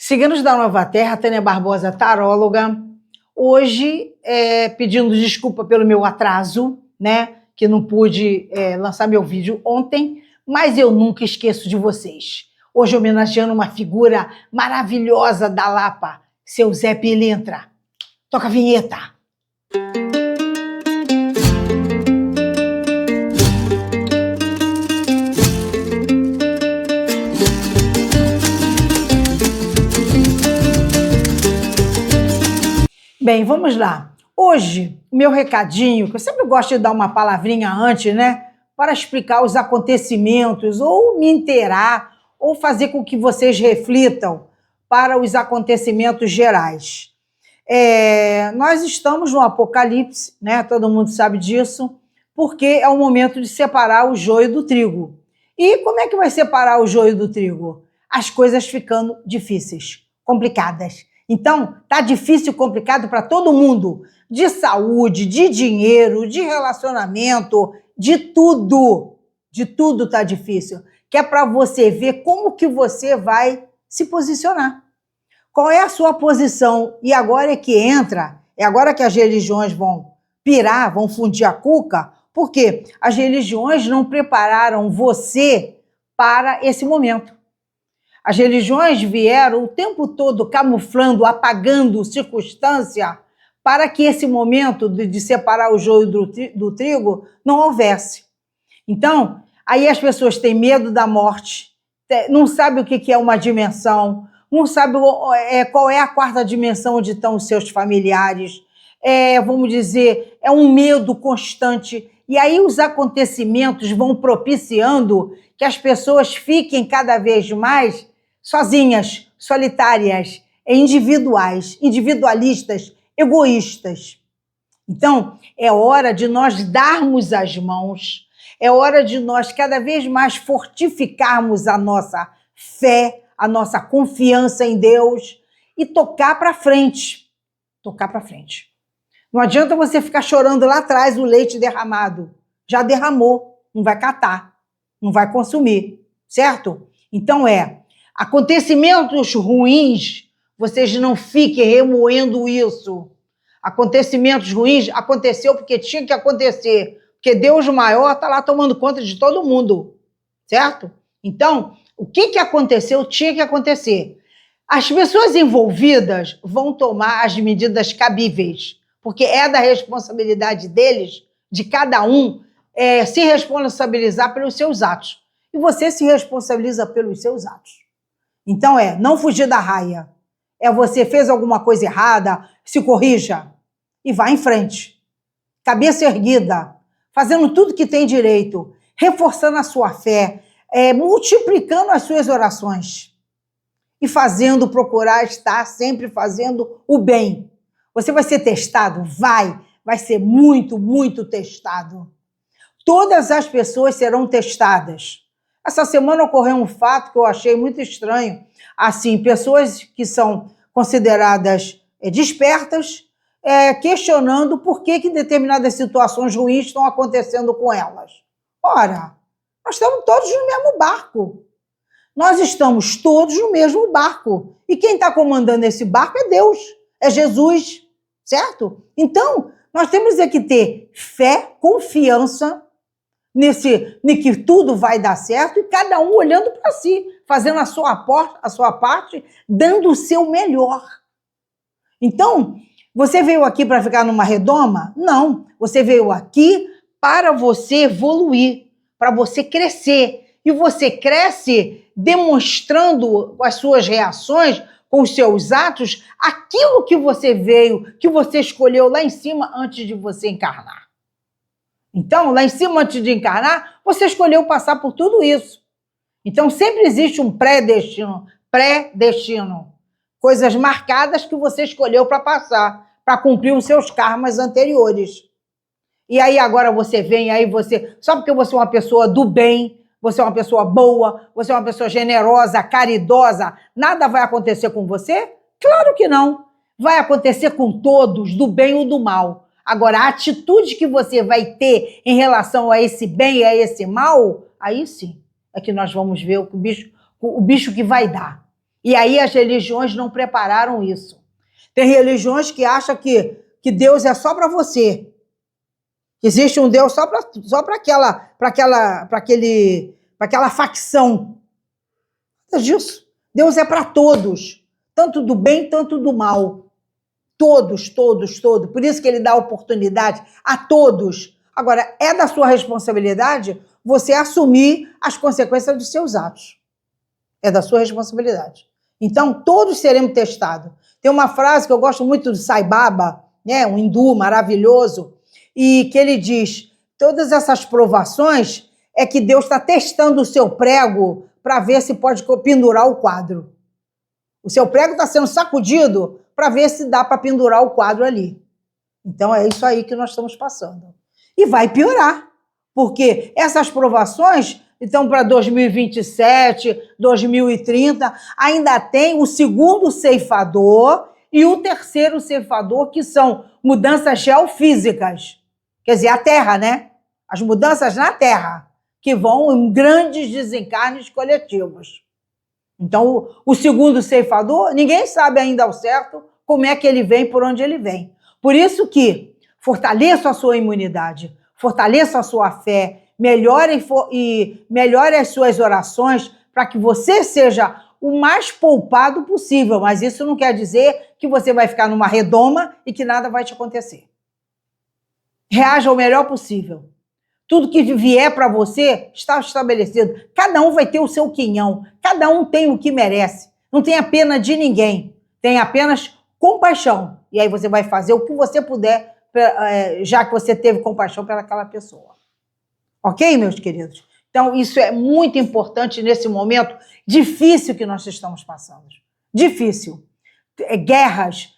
Ciganos da Nova Terra, Tânia Barbosa, taróloga. Hoje, pedindo desculpa pelo meu atraso, né? Que não pude lançar meu vídeo ontem, mas eu nunca esqueço de vocês. Hoje, homenageando uma figura maravilhosa da Lapa, seu Zé Pilintra. Toca a vinheta. Bem, vamos lá. Hoje, o meu recadinho, que eu sempre gosto de dar uma palavrinha antes, né? Para explicar os acontecimentos, ou me inteirar, ou fazer com que vocês reflitam para os acontecimentos gerais. Nós estamos no apocalipse, né? Todo mundo sabe disso, porque é o momento de separar o joio do trigo. E como é que vai separar o joio do trigo? As coisas ficando difíceis, complicadas. Então, tá difícil e complicado para todo mundo, de saúde, de dinheiro, de relacionamento, de tudo tá difícil, que é para você ver como que você vai se posicionar. Qual é a sua posição? E agora é que entra, é agora que as religiões vão pirar, vão fundir a cuca, porque as religiões não prepararam você para esse momento. As religiões vieram o tempo todo camuflando, apagando circunstância para que esse momento de separar o joio do trigo não houvesse. Então, aí as pessoas têm medo da morte, não sabem o que é uma dimensão, não sabem qual é a quarta dimensão onde estão os seus familiares, vamos dizer, é um medo constante. E aí os acontecimentos vão propiciando que as pessoas fiquem cada vez mais sozinhas, solitárias, individualistas, egoístas. Então, é hora de nós darmos as mãos, é hora de nós cada vez mais fortificarmos a nossa fé, a nossa confiança em Deus e tocar para frente. Tocar para frente. Não adianta você ficar chorando lá atrás o leite derramado. Já derramou, não vai catar, não vai consumir, certo? Então acontecimentos ruins, vocês não fiquem remoendo isso. Acontecimentos ruins aconteceu porque tinha que acontecer, porque Deus maior está lá tomando conta de todo mundo, certo? Então, o que aconteceu tinha que acontecer. As pessoas envolvidas vão tomar as medidas cabíveis, porque é da responsabilidade deles, de cada um, se responsabilizar pelos seus atos. E você se responsabiliza pelos seus atos. Então não fugir da raia. Você fez alguma coisa errada, se corrija e vá em frente. Cabeça erguida, fazendo tudo que tem direito, reforçando a sua fé, multiplicando as suas orações e procurar estar sempre fazendo o bem. Você vai ser testado? Vai ser muito, muito testado. Todas as pessoas serão testadas. Essa semana ocorreu um fato que eu achei muito estranho. Assim, pessoas que são consideradas despertas, questionando por que determinadas situações ruins estão acontecendo com elas. Ora, nós estamos todos no mesmo barco. Nós estamos todos no mesmo barco. E quem está comandando esse barco é Deus, é Jesus, certo? Então, nós temos que ter fé, confiança de que tudo vai dar certo e cada um olhando para si, fazendo a sua parte, dando o seu melhor. Então, você veio aqui para ficar numa redoma? Não, você veio aqui para você evoluir, para você crescer. E você cresce demonstrando com as suas reações, com os seus atos, aquilo que você veio, que você escolheu lá em cima antes de você encarnar. Então, lá em cima, antes de encarnar, você escolheu passar por tudo isso. Então, sempre existe um pré-destino. Coisas marcadas que você escolheu para passar, para cumprir os seus karmas anteriores. E aí agora você vem, só porque você é uma pessoa do bem, você é uma pessoa boa, você é uma pessoa generosa, caridosa, nada vai acontecer com você? Claro que não. Vai acontecer com todos, do bem ou do mal. Agora, a atitude que você vai ter em relação a esse bem e a esse mal, aí sim é que nós vamos ver o bicho que vai dar. E aí as religiões não prepararam isso. Tem religiões que acham que Deus é só para você. Que existe um Deus só para aquela facção. Nada disso. Deus é para todos. Tanto do bem, tanto do mal. Todos, todos, todos. Por isso que ele dá oportunidade a todos. Agora, é da sua responsabilidade você assumir as consequências dos seus atos. É da sua responsabilidade. Então, todos seremos testados. Tem uma frase que eu gosto muito do Sai Baba, né, um hindu maravilhoso, e que ele diz, todas essas provações é que Deus está testando o seu prego para ver se pode pendurar o quadro. O seu prego está sendo sacudido para ver se dá para pendurar o quadro ali. Então, é isso aí que nós estamos passando. E vai piorar, porque essas provações, então, para 2027, 2030, ainda tem o segundo ceifador e o terceiro ceifador, que são mudanças geofísicas. Quer dizer, a Terra, né? As mudanças na Terra, que vão em grandes desencarnes coletivos. Então, o segundo ceifador, ninguém sabe ainda ao certo como é que ele vem, por onde ele vem. Por isso que fortaleça a sua imunidade, fortaleça a sua fé, melhore as suas orações para que você seja o mais poupado possível. Mas isso não quer dizer que você vai ficar numa redoma e que nada vai te acontecer. Reaja o melhor possível. Tudo que vier para você está estabelecido. Cada um vai ter o seu quinhão. Cada um tem o que merece. Não tem a pena de ninguém. Tem apenas compaixão. E aí você vai fazer o que você puder, já que você teve compaixão pelaquela pessoa. Ok, meus queridos? Então, isso é muito importante nesse momento difícil que nós estamos passando. Difícil. Guerras,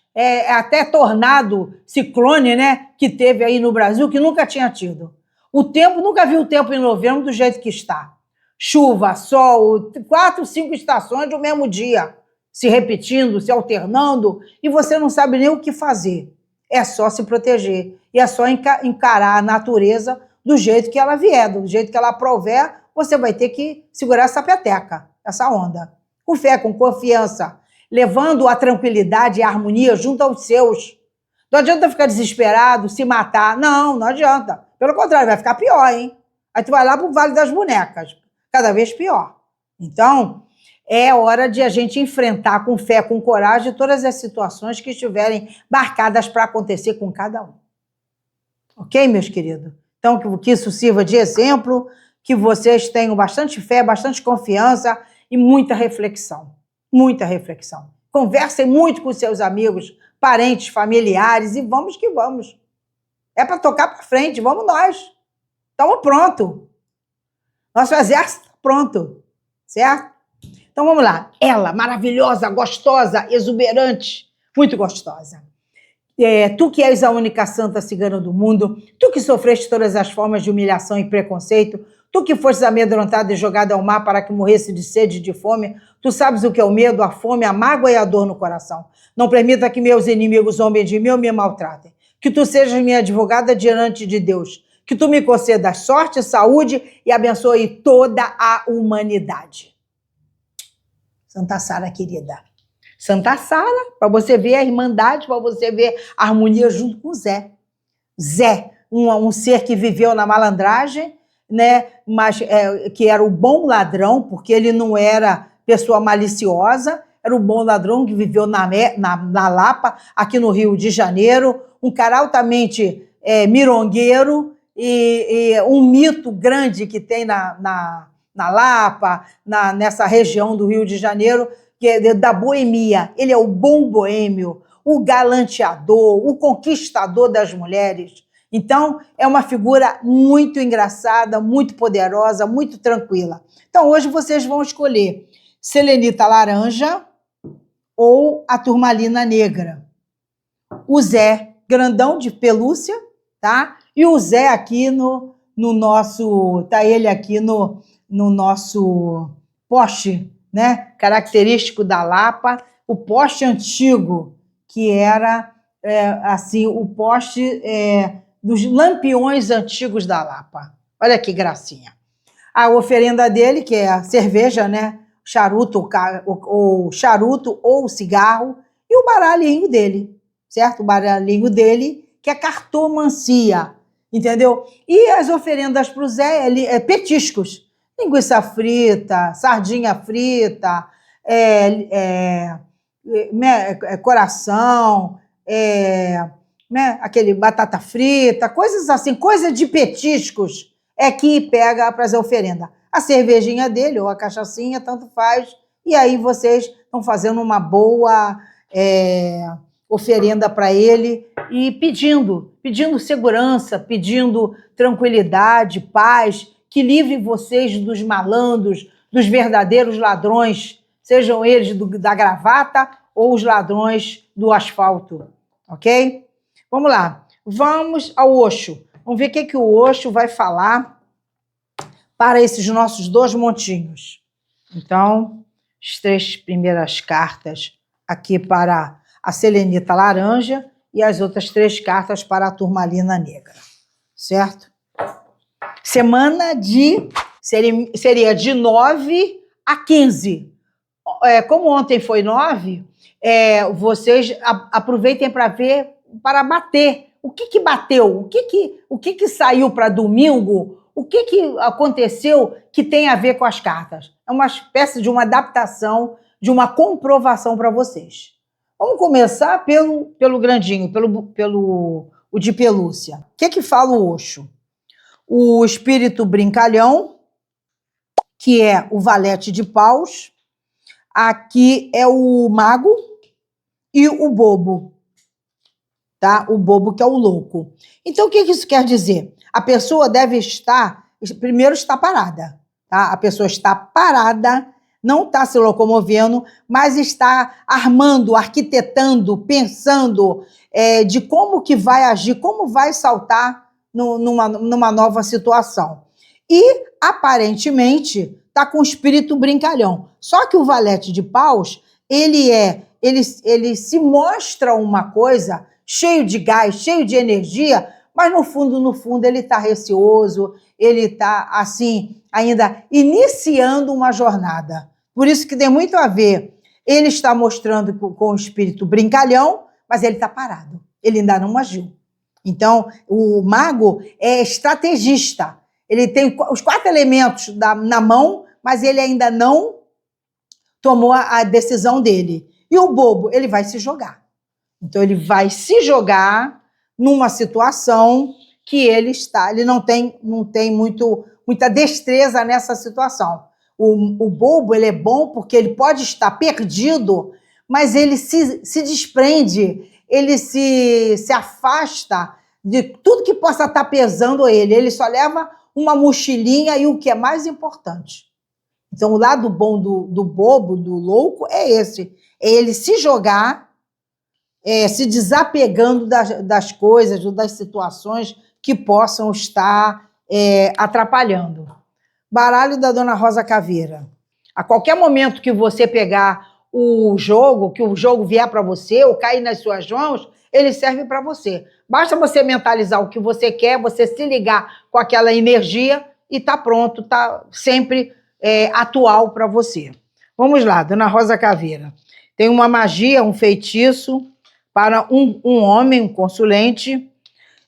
até tornado, ciclone, né, que teve aí no Brasil, que nunca tinha tido. O tempo, nunca vi o tempo em novembro do jeito que está. Chuva, sol, 4, 5 estações do mesmo dia, se repetindo, se alternando, e você não sabe nem o que fazer. É só se proteger. E é só encarar a natureza do jeito que ela vier, do jeito que ela prover, você vai ter que segurar essa peteca, essa onda. Com fé, com confiança, levando a tranquilidade e a harmonia junto aos seus. Não adianta ficar desesperado, se matar. Não, não adianta. Pelo contrário, vai ficar pior, hein? Aí tu vai lá para o Vale das Bonecas. Cada vez pior. Então, é hora de a gente enfrentar com fé, com coragem, todas as situações que estiverem marcadas para acontecer com cada um. Ok, meus queridos? Então, que isso sirva de exemplo, que vocês tenham bastante fé, bastante confiança e muita reflexão. Muita reflexão. Conversem muito com seus amigos, parentes, familiares e vamos que vamos. É para tocar para frente, vamos nós. Estamos prontos. Nosso exército está pronto, certo? Então vamos lá. Ela, maravilhosa, gostosa, exuberante, muito gostosa. Tu que és a única santa cigana do mundo, tu que sofreste todas as formas de humilhação e preconceito, tu que fostes amedrontada e jogada ao mar para que morresse de sede e de fome, tu sabes o que é o medo, a fome, a mágoa e a dor no coração. Não permita que meus inimigos zombem de mim ou me maltratem. Que tu sejas minha advogada diante de Deus. Que tu me concedas sorte, saúde e abençoe toda a humanidade. Santa Sara, querida. Santa Sara, para você ver a irmandade, para você ver a harmonia junto com Zé. Zé, um ser que viveu na malandragem, né? Mas que era o bom ladrão, porque ele não era pessoa maliciosa, era o bom ladrão que viveu na Lapa, aqui no Rio de Janeiro, um cara altamente mirongueiro e um mito grande que tem na Lapa, nessa região do Rio de Janeiro, que é da boemia. Ele é o bom boêmio, o galanteador, o conquistador das mulheres. Então, é uma figura muito engraçada, muito poderosa, muito tranquila. Então, hoje vocês vão escolher Selenita Laranja ou a Turmalina Negra. O Zé, grandão de pelúcia, tá? E o Zé aqui no nosso... Tá ele aqui no nosso poste, né? Característico da Lapa, o poste antigo, que era assim, o poste dos lampiões antigos da Lapa. Olha que gracinha. A oferenda dele, que é a cerveja, né? charuto ou charuto ou cigarro, e o baralhinho dele, certo? O baralhinho dele, que é cartomancia, entendeu? E as oferendas para o Zé petiscos, linguiça frita, sardinha frita, coração, aquele batata frita, coisas assim, coisa de petiscos é que pega para as oferendas. A cervejinha dele ou a cachaçinha, tanto faz, e aí vocês estão fazendo uma boa oferenda para ele e pedindo segurança, pedindo tranquilidade, paz, que livre vocês dos malandros, dos verdadeiros ladrões, sejam eles da gravata ou os ladrões do asfalto, ok? Vamos lá, vamos ao Osho. Vamos ver o que o Osho vai falar para esses nossos 2 montinhos. Então, as 3 primeiras cartas aqui para a selenita laranja e as outras 3 cartas para a turmalina negra, certo? Semana seria de 9 a 15. Como ontem foi 9, vocês aproveitem para ver, para bater. O que bateu? O que saiu para domingo? O que aconteceu que tem a ver com as cartas? É uma espécie de uma adaptação, de uma comprovação para vocês. Vamos começar pelo grandinho, pelo o de pelúcia. O que fala o Osho? O espírito brincalhão, que é o valete de paus. Aqui é o mago e o bobo, tá? O bobo que é o louco. Então, o que isso quer dizer? A pessoa deve primeiro está parada, tá? A pessoa está parada, não está se locomovendo, mas está armando, arquitetando, pensando de como que vai agir, como vai saltar numa nova situação. E, aparentemente, está com o espírito brincalhão. Só que o valete de paus, ele se mostra uma coisa cheio de gás, cheio de energia, mas no fundo ele está receoso, ele está, assim, ainda iniciando uma jornada. Por isso que tem muito a ver. Ele está mostrando com o espírito brincalhão, mas ele está parado, ele ainda não agiu. Então, o mago é estrategista. Ele tem os 4 elementos na mão, mas ele ainda não tomou a decisão dele. E o bobo, ele vai se jogar. Então, ele vai se jogar numa situação que ele não tem muita destreza nessa situação. O bobo, ele é bom porque ele pode estar perdido, mas ele se desprende, ele se afasta de tudo que possa estar pesando ele. Ele só leva uma mochilinha e o que é mais importante. Então, o lado bom do bobo, do louco, é esse. É ele se jogar, se desapegando das coisas, das situações que possam estar atrapalhando. Baralho da Dona Rosa Caveira. A qualquer momento que você pegar o jogo, que o jogo vier para você, ou cair nas suas mãos, ele serve para você. Basta você mentalizar o que você quer, você se ligar com aquela energia e está pronto, está sempre atual para você. Vamos lá, Dona Rosa Caveira. Tem uma magia, um feitiço para um homem, um consulente.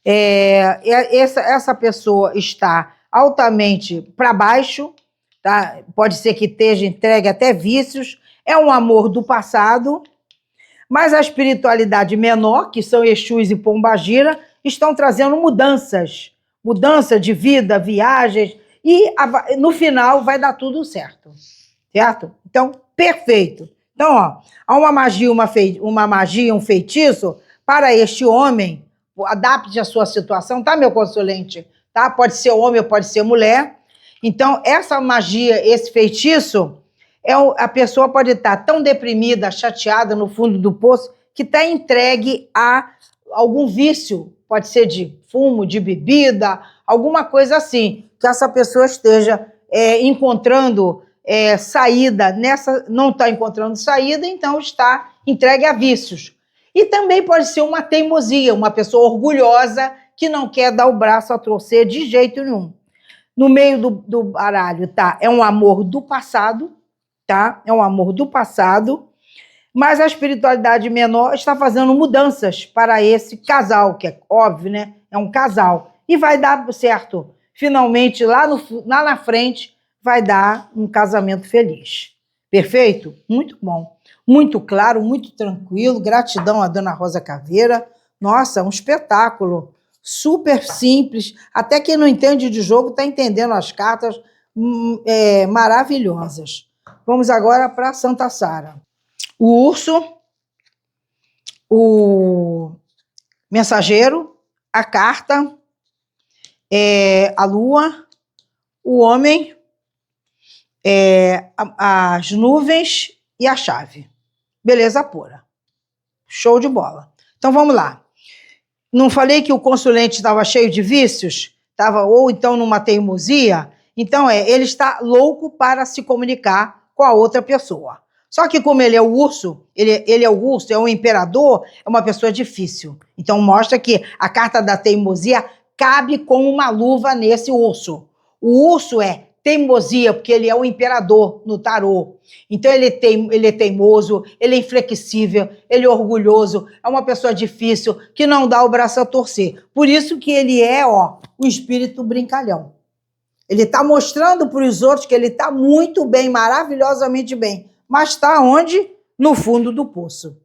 Essa pessoa está altamente para baixo, tá? Pode ser que esteja entregue até vícios, é um amor do passado, mas a espiritualidade menor, que são Exus e Pombagira, estão trazendo mudança de vida, viagens, e no final vai dar tudo certo, certo? Então, perfeito. Então, ó, há uma magia, um feitiço para este homem, adapte a sua situação, tá, meu consulente? Tá? Pode ser homem ou pode ser mulher. Então, essa magia, esse feitiço, a pessoa pode estar tão deprimida, chateada no fundo do poço, que está entregue a algum vício, pode ser de fumo, de bebida, alguma coisa assim, que essa pessoa esteja encontrando saída, não está encontrando saída, então está entregue a vícios. E também pode ser uma teimosia, uma pessoa orgulhosa que não quer dar o braço a torcer de jeito nenhum. No meio do baralho, tá? É um amor do passado, tá? É um amor do passado, mas a espiritualidade menor está fazendo mudanças para esse casal, que é óbvio, né? É um casal. E vai dar certo. Finalmente, lá na frente, vai dar um casamento feliz. Perfeito? Muito bom. Muito claro, muito tranquilo. Gratidão à dona Rosa Caveira. Nossa, um espetáculo. Super simples. Até quem não entende de jogo está entendendo as cartas maravilhosas. Vamos agora para Santa Sara. O urso, o mensageiro, a carta, a lua, o homem, as nuvens e a chave. Beleza pura. Show de bola. Então vamos lá. Não falei que o consulente estava cheio de vícios? Ou então numa teimosia? Então ele está louco para se comunicar com a outra pessoa. Só que como ele é o urso, ele é o urso, é o imperador, é uma pessoa difícil. Então mostra que a carta da teimosia cabe como uma luva nesse urso. O urso é teimosia, porque ele é o imperador no tarô. Então ele é teimoso, ele é inflexível, ele é orgulhoso, é uma pessoa difícil, que não dá o braço a torcer. Por isso que ele é, o espírito brincalhão. Ele está mostrando para os outros que ele está muito bem, maravilhosamente bem. Mas está onde? No fundo do poço.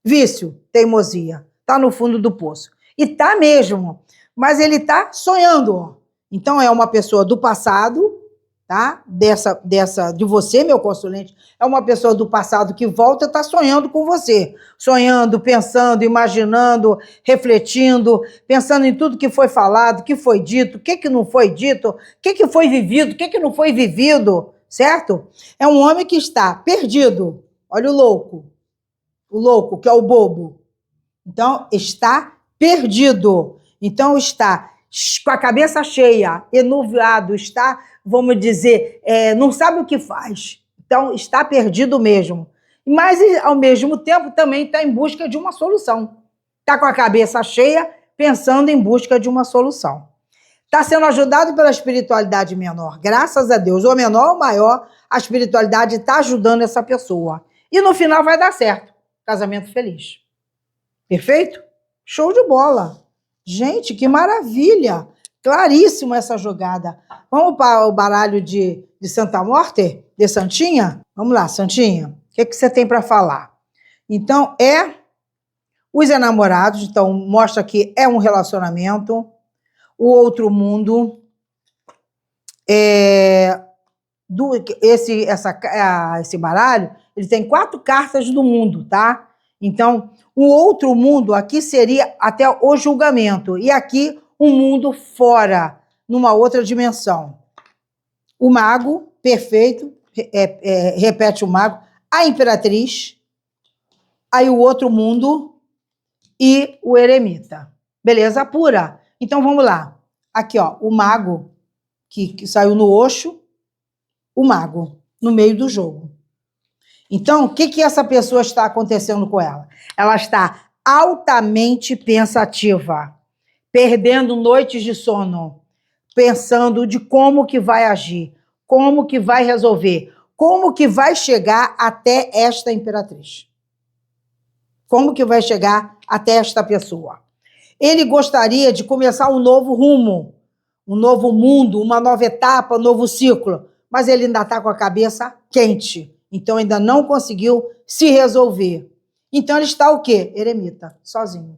Vício, teimosia, está no fundo do poço. E está mesmo, mas ele está sonhando. Então é uma pessoa do passado, tá? De você, meu consulente, é uma pessoa do passado que volta e está sonhando com você. Sonhando, pensando, imaginando, refletindo, pensando em tudo que foi falado, que foi dito, o que não foi dito, o que foi vivido, o que não foi vivido, certo? É um homem que está perdido. Olha o louco, que é o bobo. Então, está perdido. Então, está com a cabeça cheia, enuviado, está, vamos dizer, não sabe o que faz. Então, está perdido mesmo. Mas, ao mesmo tempo, também está em busca de uma solução. Está com a cabeça cheia, pensando em busca de uma solução. Está sendo ajudado pela espiritualidade menor. Graças a Deus, ou menor ou maior, a espiritualidade está ajudando essa pessoa. E no final vai dar certo. Casamento feliz. Perfeito? Show de bola. Gente, que maravilha! Claríssimo essa jogada. Vamos para o baralho de Santa Morte? De Santinha? Vamos lá, Santinha. O que você tem para falar? Então, os enamorados. Então, mostra que é um relacionamento. O outro mundo. Esse baralho, ele tem 4 cartas do mundo, tá? Então, o outro mundo aqui seria até o julgamento. E aqui, um mundo fora, numa outra dimensão. O mago, perfeito, repete o mago. A imperatriz, aí o outro mundo e o eremita. Beleza pura? Então, vamos lá. Aqui, o mago, que saiu no Osho, o mago, no meio do jogo. Então, o que essa pessoa está acontecendo com ela? Ela está altamente pensativa, perdendo noites de sono, pensando de como que vai agir, como que vai resolver, como que vai chegar até esta imperatriz. Como que vai chegar até esta pessoa. Ele gostaria de começar um novo rumo, um novo mundo, uma nova etapa, um novo ciclo, mas ele ainda está com a cabeça quente. Então, ainda não conseguiu se resolver. Então, ele está o quê? Eremita, sozinho.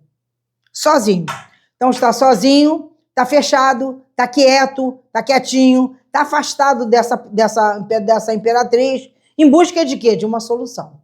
Sozinho. Então, está sozinho, está fechado, está quieto, está quietinho, está afastado dessa imperatriz, em busca de quê? De uma solução.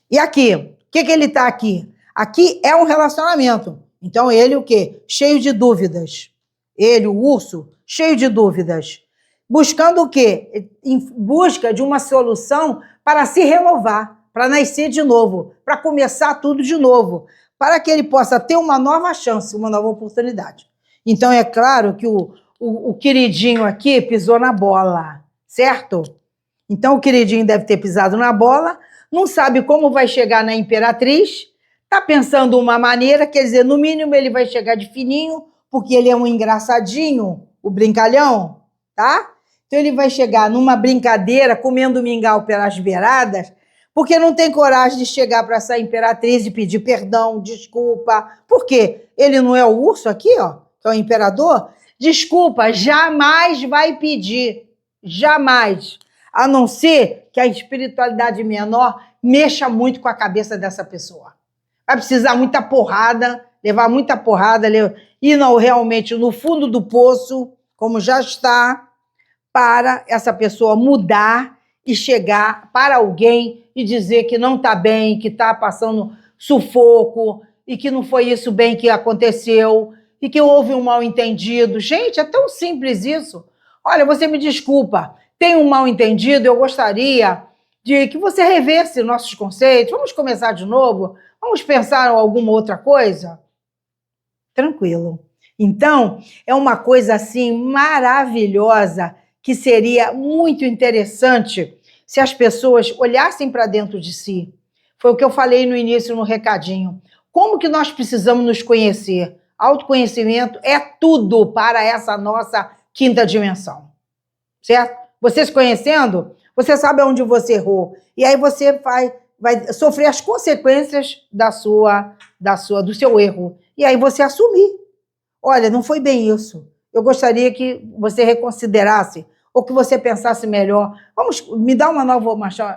E aqui? O que ele está aqui? Aqui é um relacionamento. Então, ele o quê? Cheio de dúvidas. Ele, o urso, cheio de dúvidas. Buscando o quê? Em busca de uma solução para se renovar, para nascer de novo, para começar tudo de novo, para que ele possa ter uma nova chance, uma nova oportunidade. Então, é claro que o queridinho aqui pisou na bola, certo? Então, o queridinho deve ter pisado na bola, não sabe como vai chegar na imperatriz, está pensando uma maneira, quer dizer, no mínimo ele vai chegar de fininho, porque ele é um engraçadinho, o brincalhão, tá? Então ele vai chegar numa brincadeira, comendo mingau pelas beiradas, porque não tem coragem de chegar para essa imperatriz e pedir perdão, desculpa. Por quê? Ele não é o urso aqui, ó, que é o imperador? Desculpa, jamais vai pedir. Jamais. A não ser que a espiritualidade menor mexa muito com a cabeça dessa pessoa. Vai precisar muita porrada, levar muita porrada, ir realmente no fundo do poço, como já está, para essa pessoa mudar e chegar para alguém e dizer que não está bem, que está passando sufoco e que não foi isso bem que aconteceu e que houve um mal-entendido. Gente, é tão simples isso. Olha, você me desculpa, tem um mal-entendido, eu gostaria de que você revesse nossos conceitos, vamos começar de novo, vamos pensar em alguma outra coisa? Tranquilo. Então, é uma coisa assim maravilhosa que seria muito interessante se as pessoas olhassem para dentro de si. Foi o que eu falei no início no recadinho. Como que nós precisamos nos conhecer? Autoconhecimento é tudo para essa nossa quinta dimensão. Certo? Você se conhecendo, você sabe onde você errou. E aí você vai sofrer as consequências do seu erro. E aí você assumir. Olha, não foi bem isso. Eu gostaria que você reconsiderasse ou que você pensasse melhor. Me dar uma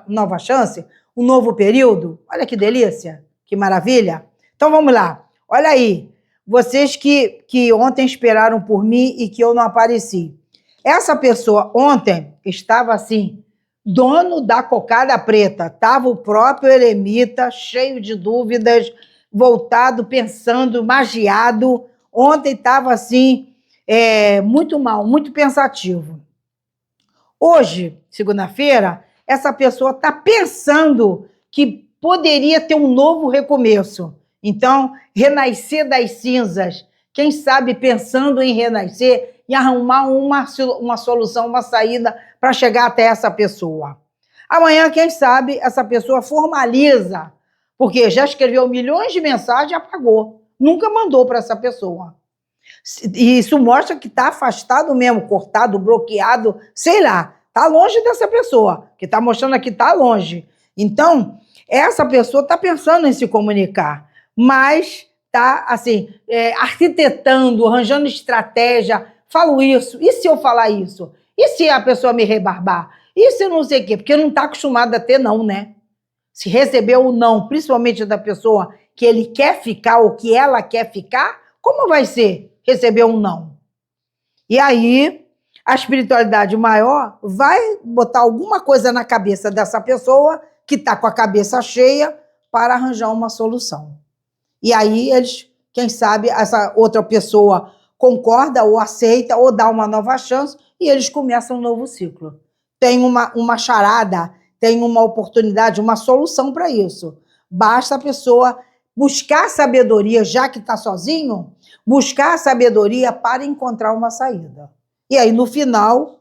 nova chance, um novo período? Olha que delícia, que maravilha. Então vamos lá. Olha aí, vocês que ontem esperaram por mim e que eu não apareci. Essa pessoa ontem estava assim, dono da cocada preta. Estava o próprio eremita, cheio de dúvidas, voltado, pensando, magiado. Ontem estava assim, muito mal, muito pensativo. Hoje, segunda-feira, essa pessoa está pensando que poderia ter um novo recomeço. Então, renascer das cinzas. Quem sabe pensando em renascer e arrumar uma solução, uma saída para chegar até essa pessoa. Amanhã, quem sabe, essa pessoa formaliza, porque já escreveu milhões de mensagens e apagou. Nunca mandou para essa pessoa. E isso mostra que está afastado mesmo, cortado, bloqueado, sei lá. Está longe dessa pessoa, que está mostrando aqui está longe. Então, essa pessoa está pensando em se comunicar, mas está assim, arquitetando, arranjando estratégia. Falo isso, e se eu falar isso? E se a pessoa me rebarbar? E se eu não sei o quê? Porque não está acostumado a ter não, né? Se recebeu o não, principalmente da pessoa que ele quer ficar ou que ela quer ficar, como vai ser receber um não? E aí, a espiritualidade maior vai botar alguma coisa na cabeça dessa pessoa que está com a cabeça cheia para arranjar uma solução. E aí, eles, quem sabe, essa outra pessoa concorda ou aceita ou dá uma nova chance e eles começam um novo ciclo. Tem uma charada, tem uma oportunidade, uma solução para isso. Basta a pessoa buscar sabedoria, já que está sozinho, buscar sabedoria para encontrar uma saída. E aí, no final,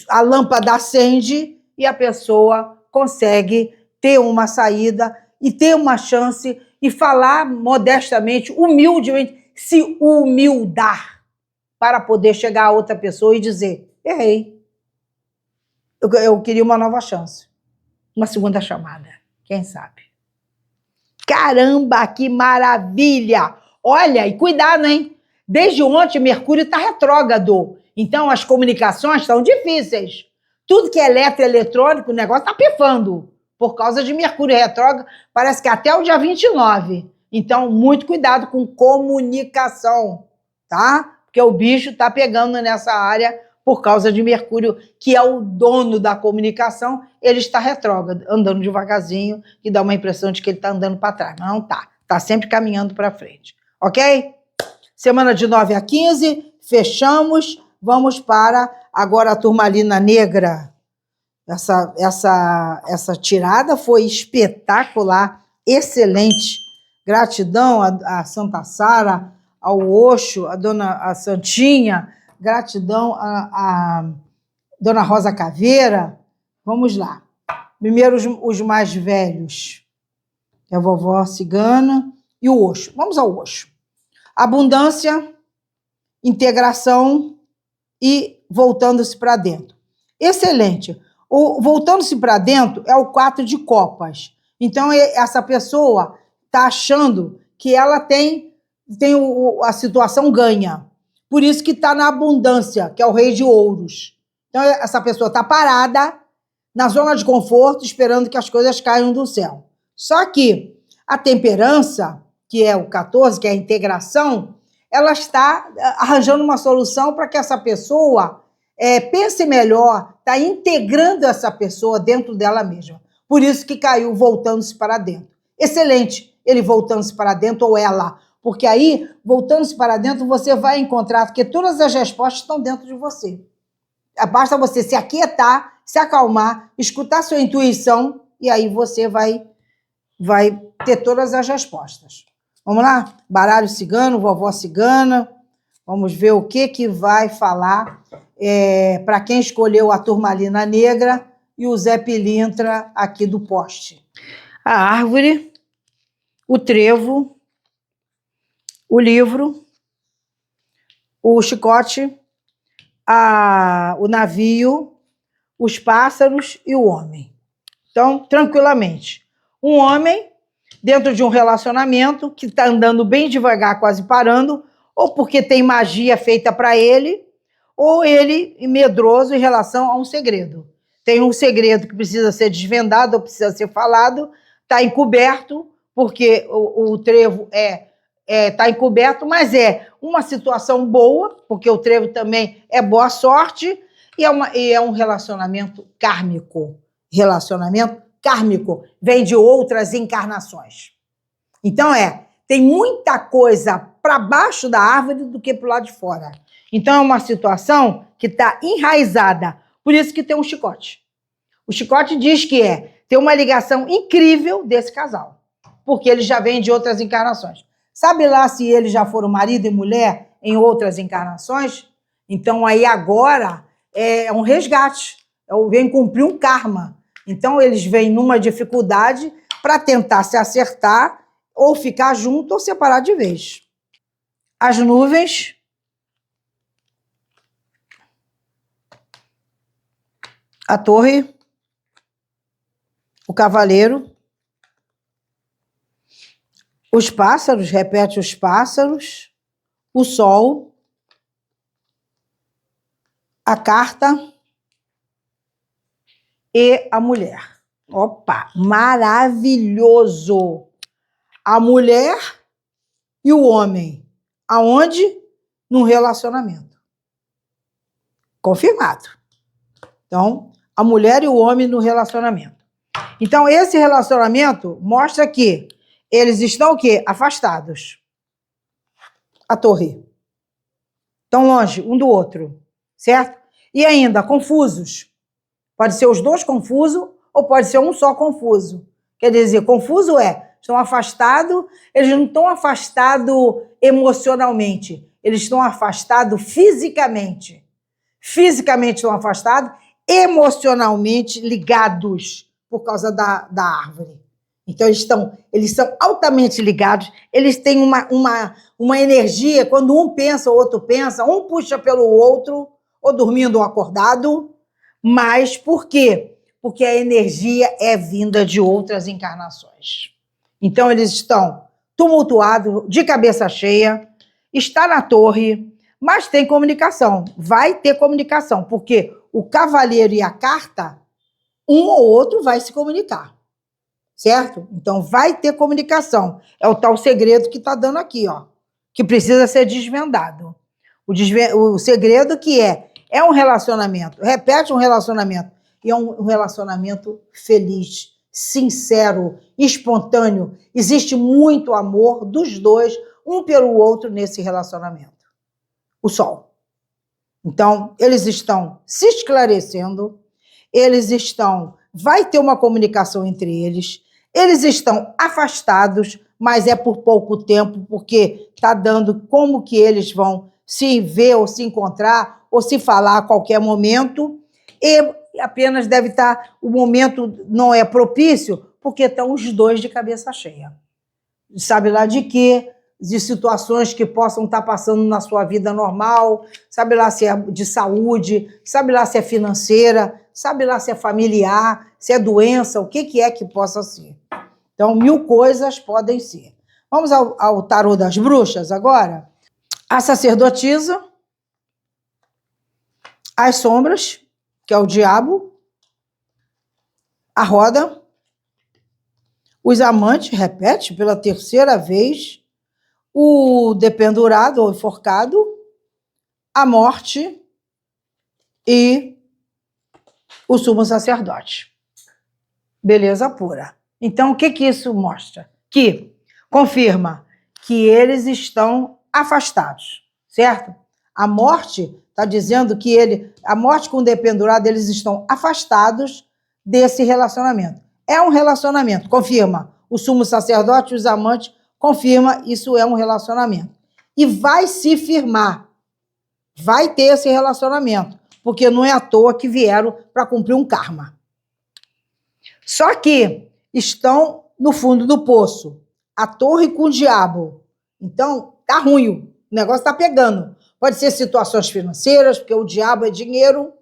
a lâmpada acende e a pessoa consegue ter uma saída e ter uma chance e falar modestamente, humildemente, se humildar para poder chegar a outra pessoa e dizer, errei. Eu queria uma nova chance. Uma segunda chamada, quem sabe? Caramba, que maravilha! Olha, e cuidado, hein? Desde ontem, Mercúrio está retrógrado. Então, as comunicações estão difíceis. Tudo que é eletrônico, o negócio está pifando. Por causa de Mercúrio retrógrado, parece que até o dia 29. Então, muito cuidado com comunicação, tá? Porque o bicho está pegando nessa área por causa de Mercúrio, que é o dono da comunicação, ele está retrógrado, andando devagarzinho, e dá uma impressão de que ele está andando para trás. Mas não está. Está sempre caminhando para frente. Ok? Semana de 9 a 15, fechamos. Vamos para agora a turmalina negra. Essa tirada foi espetacular, excelente. Gratidão a Santa Sara, ao Osho, a Santinha, gratidão a Dona Rosa Caveira. Vamos lá. Primeiro os mais velhos. É a vovó cigana e o Osho. Vamos ao Osho. Abundância, integração, e voltando-se para dentro. Excelente. O voltando-se para dentro é o 4 de copas. Então, essa pessoa está achando que ela tem a situação ganha. Por isso que está na abundância, que é o rei de ouros. Então, essa pessoa está parada na zona de conforto, esperando que as coisas caiam do céu. Só que a temperança, que é o 14, que é a integração, ela está arranjando uma solução para que essa pessoa pense melhor, está integrando essa pessoa dentro dela mesma. Por isso que caiu voltando-se para dentro. Excelente ele voltando-se para dentro ou ela, porque aí, voltando-se para dentro, você vai encontrar, porque todas as respostas estão dentro de você. Basta você se aquietar, se acalmar, escutar sua intuição e aí você vai ter todas as respostas. Vamos lá? Baralho cigano, vovó cigana. Vamos ver o que vai falar para quem escolheu a turmalina negra e o Zé Pilintra aqui do poste. A árvore, o trevo, o livro, o chicote, o navio, os pássaros e o homem. Então, tranquilamente. Um homem dentro de um relacionamento que está andando bem devagar, quase parando, ou porque tem magia feita para ele, ou ele medroso em relação a um segredo. Tem um segredo que precisa ser desvendado ou precisa ser falado, está encoberto, porque o trevo está encoberto, mas é uma situação boa, porque o trevo também é boa sorte, e é um relacionamento kármico. Relacionamento kármico vem de outras encarnações. Então tem muita coisa para baixo da árvore do que para o lado de fora. Então é uma situação que está enraizada. Por isso que tem um chicote. O chicote diz que tem uma ligação incrível desse casal, porque ele já vem de outras encarnações. Sabe lá se eles já foram marido e mulher em outras encarnações? Então aí agora é um resgate, vem cumprir um karma. Então eles vêm numa dificuldade para tentar se acertar, ou ficar junto ou separar de vez. As nuvens, a torre, o cavaleiro, os pássaros, repete os pássaros, o sol, a carta e a mulher. Opa, maravilhoso! A mulher e o homem. Aonde? Num relacionamento. Confirmado. Então, a mulher e o homem no relacionamento. Então, esse relacionamento mostra que eles estão o quê? Afastados. A torre. Estão longe um do outro, certo? E ainda, confusos. Pode ser os dois confusos ou pode ser um só confuso. Quer dizer, confuso estão afastados, eles não estão afastados emocionalmente, eles estão afastados fisicamente. Fisicamente estão afastados, emocionalmente ligados por causa da árvore. Então, eles são altamente ligados, eles têm uma energia, quando um pensa, o outro pensa, um puxa pelo outro, ou dormindo ou acordado, mas por quê? Porque a energia é vinda de outras encarnações. Então, eles estão tumultuados, de cabeça cheia, está na torre, mas tem comunicação, vai ter comunicação, porque o cavaleiro e a carta, um ou outro vai se comunicar, certo? Então, vai ter comunicação. É o tal segredo que está dando aqui, que precisa ser desvendado. O segredo que é um relacionamento, repete um relacionamento, e é um relacionamento feliz, sincero, espontâneo. Existe muito amor dos dois, um pelo outro, nesse relacionamento. O sol. Então, eles estão se esclarecendo, vai ter uma comunicação entre eles estão afastados, mas é por pouco tempo, porque está dando como que eles vão se ver ou se encontrar ou se falar a qualquer momento, e apenas deve estar, o momento não é propício, porque estão os dois de cabeça cheia. Sabe lá de quê? de situações que possam estar passando na sua vida normal, sabe lá se é de saúde, sabe lá se é financeira, sabe lá se é familiar, se é doença, o que é que possa ser. Então, 1000 coisas podem ser. Vamos ao tarô das bruxas agora? A sacerdotisa, as sombras, que é o diabo, a roda, os amantes, repete pela 3ª vez, o dependurado ou enforcado, a morte e o sumo sacerdote. Beleza pura. Então, o que isso mostra? Que confirma que eles estão afastados, certo? A morte está dizendo que a morte com o dependurado, eles estão afastados desse relacionamento. É um relacionamento, confirma. O sumo sacerdote e os amantes confirma, isso é um relacionamento. E vai se firmar, vai ter esse relacionamento, porque não é à toa que vieram para cumprir um karma. Só que estão no fundo do poço, a torre com o diabo. Então, tá ruim, o negócio tá pegando. Pode ser situações financeiras, porque o diabo é dinheiro,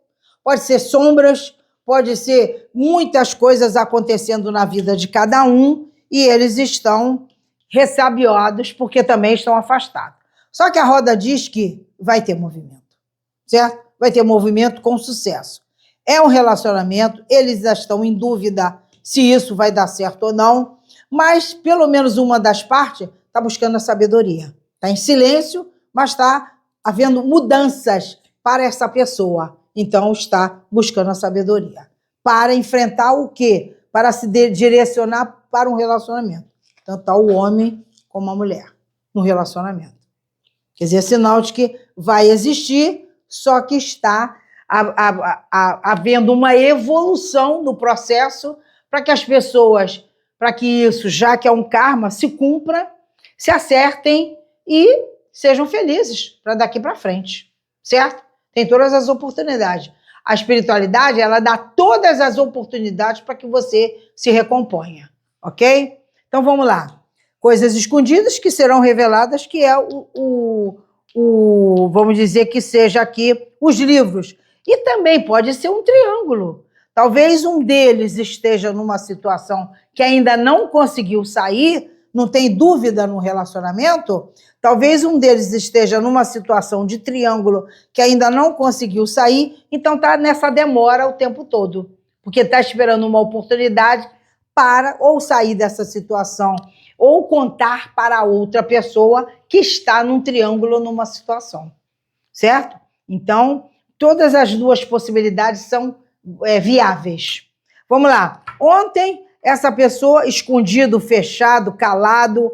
pode ser sombras, pode ser muitas coisas acontecendo na vida de cada um e eles estão ressabiados porque também estão afastados. Só que a roda diz que vai ter movimento, certo? Vai ter movimento com sucesso. É um relacionamento, eles já estão em dúvida se isso vai dar certo ou não, mas pelo menos uma das partes está buscando a sabedoria. Está em silêncio, mas está havendo mudanças para essa pessoa. Então, está buscando a sabedoria. Para enfrentar o quê? Para se direcionar para um relacionamento. Tanto está o homem como a mulher no relacionamento. Quer dizer, é sinal de que vai existir, só que está havendo uma evolução no processo para que as pessoas, para que isso, já que é um karma, se cumpra, se acertem e sejam felizes para daqui para frente, certo? Tem todas as oportunidades. A espiritualidade, ela dá todas as oportunidades para que você se recomponha, ok? Então, vamos lá. Coisas escondidas que serão reveladas, que é vamos dizer que seja aqui os livros. E também pode ser um triângulo. Talvez um deles esteja numa situação que ainda não conseguiu sair, não tem dúvida no relacionamento, talvez um deles esteja numa situação de triângulo que ainda não conseguiu sair, então está nessa demora o tempo todo, porque está esperando uma oportunidade para ou sair dessa situação ou contar para outra pessoa que está num triângulo numa situação, certo? Então, todas as duas possibilidades são viáveis. Vamos lá. Ontem, essa pessoa escondido, fechado, calado,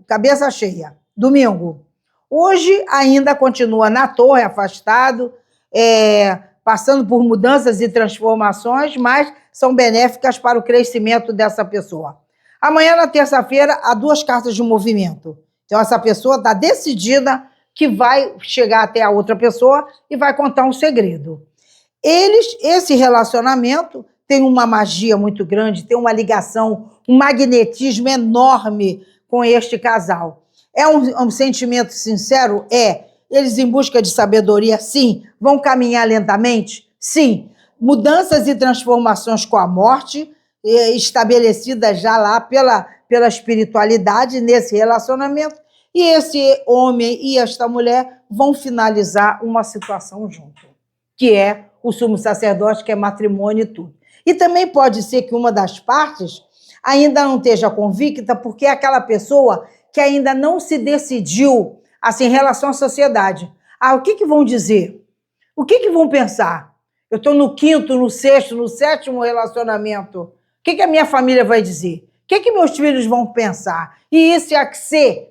cabeça cheia. Domingo. Hoje ainda continua na torre, afastado, passando por mudanças e transformações, mas são benéficas para o crescimento dessa pessoa. Amanhã, na terça-feira, há 2 cartas de movimento. Então, essa pessoa está decidida que vai chegar até a outra pessoa e vai contar um segredo. Esse relacionamento tem uma magia muito grande, tem uma ligação, um magnetismo enorme com este casal. É um sentimento sincero? É. Eles em busca de sabedoria? Sim. Vão caminhar lentamente? Sim. Mudanças e transformações com a morte, estabelecidas já lá pela espiritualidade nesse relacionamento, e esse homem e esta mulher vão finalizar uma situação junto, que é o sumo sacerdote, que é matrimônio e tudo. E também pode ser que uma das partes ainda não esteja convicta, porque é aquela pessoa que ainda não se decidiu assim, em relação à sociedade. O que vão dizer? O que vão pensar? Eu estou no 5º, no 6º, no 7º relacionamento. O que a minha família vai dizer? O que meus filhos vão pensar? E isso é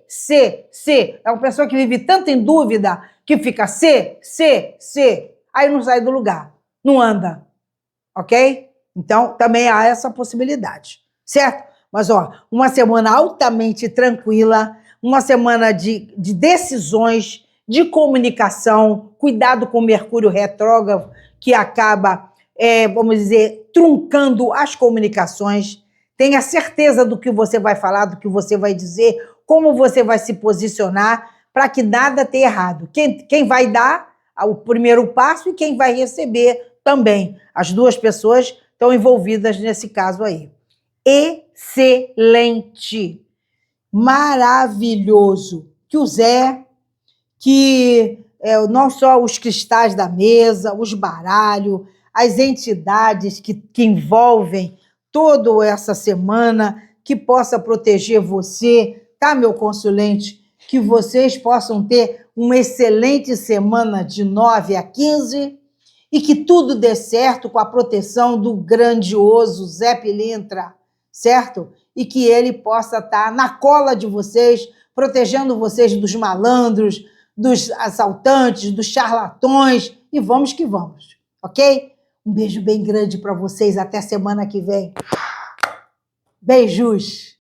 se. É uma pessoa que vive tanto em dúvida que fica se. Aí não sai do lugar, não anda, ok? Então, também há essa possibilidade, certo? Mas, uma semana altamente tranquila, uma semana de decisões, de comunicação, cuidado com o Mercúrio retrógrado, que acaba, vamos dizer, truncando as comunicações. Tenha certeza do que você vai falar, do que você vai dizer, como você vai se posicionar para que nada tenha errado. Quem vai dar o primeiro passo e quem vai receber também. As duas pessoas estão envolvidas nesse caso aí. Excelente! Maravilhoso! Que o Zé, que não só os cristais da mesa, os baralhos, as entidades que envolvem toda essa semana, que possa proteger você, tá, meu consulente? Que vocês possam ter uma excelente semana de 9 a 15 e que tudo dê certo com a proteção do grandioso Zé Pilintra, certo? E que ele possa estar na cola de vocês, protegendo vocês dos malandros, dos assaltantes, dos charlatões, e vamos que vamos, ok? Um beijo bem grande para vocês, até semana que vem. Beijos!